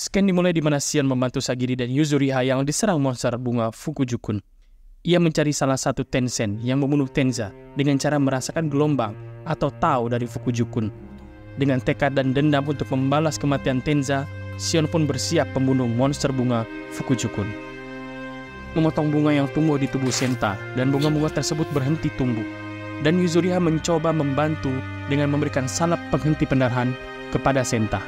Scan dimulai di mana Sion membantu Sagiri dan Yuzuriha yang diserang monster bunga Fukujukun. Ia mencari salah satu Tensen yang membunuh Tenza dengan cara merasakan gelombang atau Tao dari Fukujukun. Dengan tekad dan dendam untuk membalas kematian Tenza, Sion pun bersiap membunuh monster bunga Fukujukun. Memotong bunga yang tumbuh di tubuh Senta dan bunga-bunga tersebut berhenti tumbuh. Dan Yuzuriha mencoba membantu dengan memberikan salep penghenti pendarahan kepada Senta.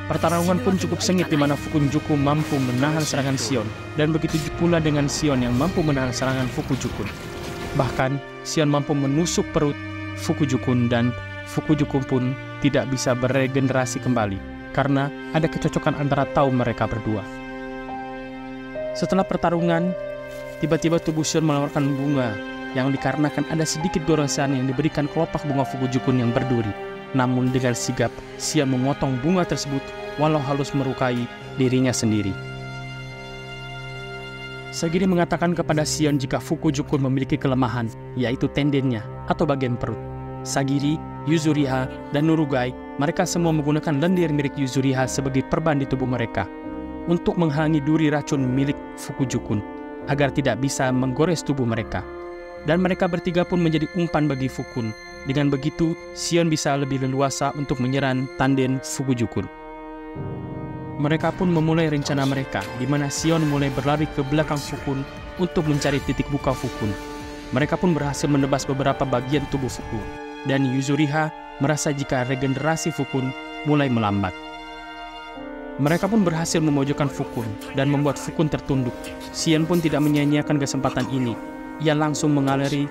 Pertarungan pun cukup sengit di mana Fukujukun mampu menahan serangan Sion, dan begitu pula dengan Sion yang mampu menahan serangan Fukujukun. Bahkan, Sion mampu menusuk perut Fukujukun dan Fukujukun pun tidak bisa beregenerasi kembali karena ada kecocokan antara Tao mereka berdua. Setelah pertarungan, tiba-tiba tubuh Sion mengeluarkan bunga yang dikarenakan ada sedikit goresan yang diberikan kelopak bunga Fukujukun yang berduri. Namun dengan sigap, Sion memotong bunga tersebut walau halus melukai dirinya sendiri. Sagiri mengatakan kepada Sion jika Fukujukun memiliki kelemahan, yaitu tendennya atau bagian perut. Sagiri, Yuzuriha, dan Nurugai, mereka semua menggunakan lendir milik Yuzuriha sebagai perban di tubuh mereka untuk menghalangi duri racun milik Fukujukun agar tidak bisa menggores tubuh mereka. Dan mereka bertiga pun menjadi umpan bagi Fukun. Dengan begitu, Sion bisa lebih leluasa untuk menyerang tanden Fukujukun. Mereka pun memulai rencana mereka, di mana Sion mulai berlari ke belakang Fukun untuk mencari titik buka Fukun. Mereka pun berhasil menebas beberapa bagian tubuh Fukun, dan Yuzuriha merasa jika regenerasi Fukun mulai melambat. Mereka pun berhasil memojokkan Fukun dan membuat Fukun tertunduk. Sion pun tidak menyia-nyiakan kesempatan ini. Ia langsung mengaleri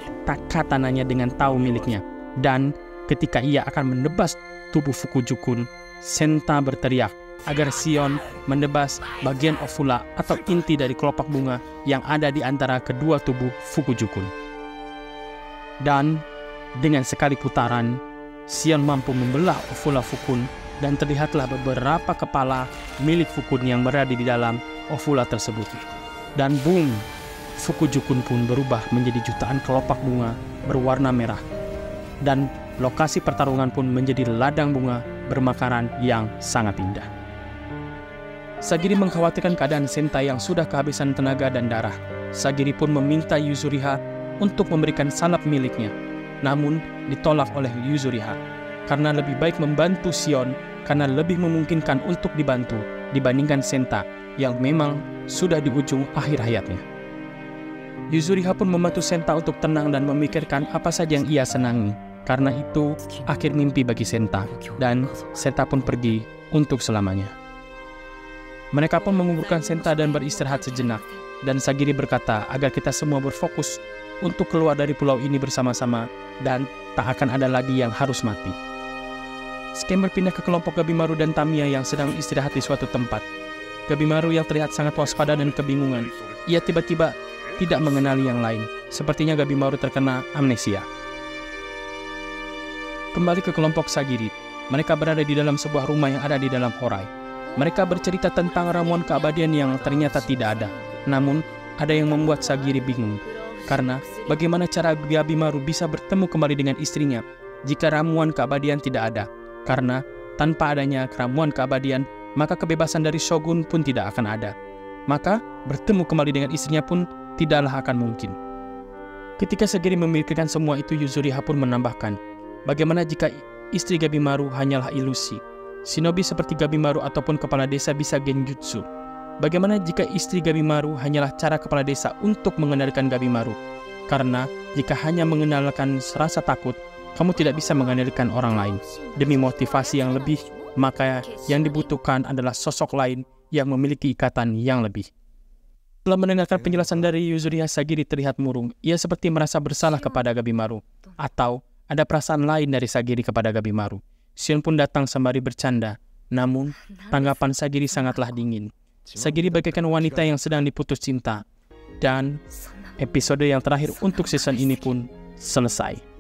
katananya dengan Tao miliknya. Dan ketika ia akan menebas tubuh Fukujukun, Senta berteriak agar Sion menebas bagian ovula atau inti dari kelopak bunga yang ada di antara kedua tubuh Fukujukun. Dan dengan sekali putaran, Sion mampu membelah ovula Fukun dan terlihatlah beberapa kepala milik Fukun yang berada di dalam ovula tersebut. Dan boom, Fukujukun pun berubah menjadi jutaan kelopak bunga berwarna merah. Dan lokasi pertarungan pun menjadi ladang bunga bermekaran yang sangat indah. Sagiri mengkhawatirkan keadaan Senta yang sudah kehabisan tenaga dan darah. Sagiri pun meminta Yuzuriha untuk memberikan salep miliknya. Namun ditolak oleh Yuzuriha karena lebih baik membantu Sion karena lebih memungkinkan untuk dibantu dibandingkan Senta yang memang sudah di ujung akhir hayatnya. Yuzuriha pun membantu Senta untuk tenang dan memikirkan apa saja yang ia senangi. Karena itu, akhir mimpi bagi Senta, dan Senta pun pergi untuk selamanya. Mereka pun menguburkan Senta dan beristirahat sejenak, dan Sagiri berkata agar kita semua berfokus untuk keluar dari pulau ini bersama-sama, dan tak akan ada lagi yang harus mati. Scan berpindah ke kelompok Gabimaru dan Tamiya yang sedang istirahat di suatu tempat. Gabimaru yang terlihat sangat waspada dan kebingungan. Ia tiba-tiba tidak mengenali yang lain. Sepertinya Gabimaru terkena amnesia. Kembali ke kelompok Sagiri, mereka berada di dalam sebuah rumah yang ada di dalam Horai. Mereka bercerita tentang ramuan keabadian yang ternyata tidak ada. Namun, ada yang membuat Sagiri bingung. Karena, bagaimana cara Gabimaru bisa bertemu kembali dengan istrinya jika ramuan keabadian tidak ada? Karena, tanpa adanya ramuan keabadian, maka kebebasan dari Shogun pun tidak akan ada. Maka, bertemu kembali dengan istrinya pun tidaklah akan mungkin. Ketika Sagiri memikirkan semua itu, Yuzuriha pun menambahkan, bagaimana jika istri Gabimaru hanyalah ilusi? Shinobi seperti Gabimaru ataupun kepala desa bisa genjutsu. Bagaimana jika istri Gabimaru hanyalah cara kepala desa untuk mengendalikan Gabimaru? Karena jika hanya mengendalikan rasa takut, kamu tidak bisa mengendalikan orang lain. Demi motivasi yang lebih, maka yang dibutuhkan adalah sosok lain yang memiliki ikatan yang lebih. Setelah mendengarkan penjelasan dari Yuzuriha, Sagiri terlihat murung. Ia seperti merasa bersalah kepada Gabimaru. Atau ada perasaan lain dari Sagiri kepada Gabimaru. Sion pun datang sembari bercanda. Namun, tanggapan Sagiri sangatlah dingin. Sagiri bagaikan wanita yang sedang diputus cinta. Dan episode yang terakhir untuk season ini pun selesai.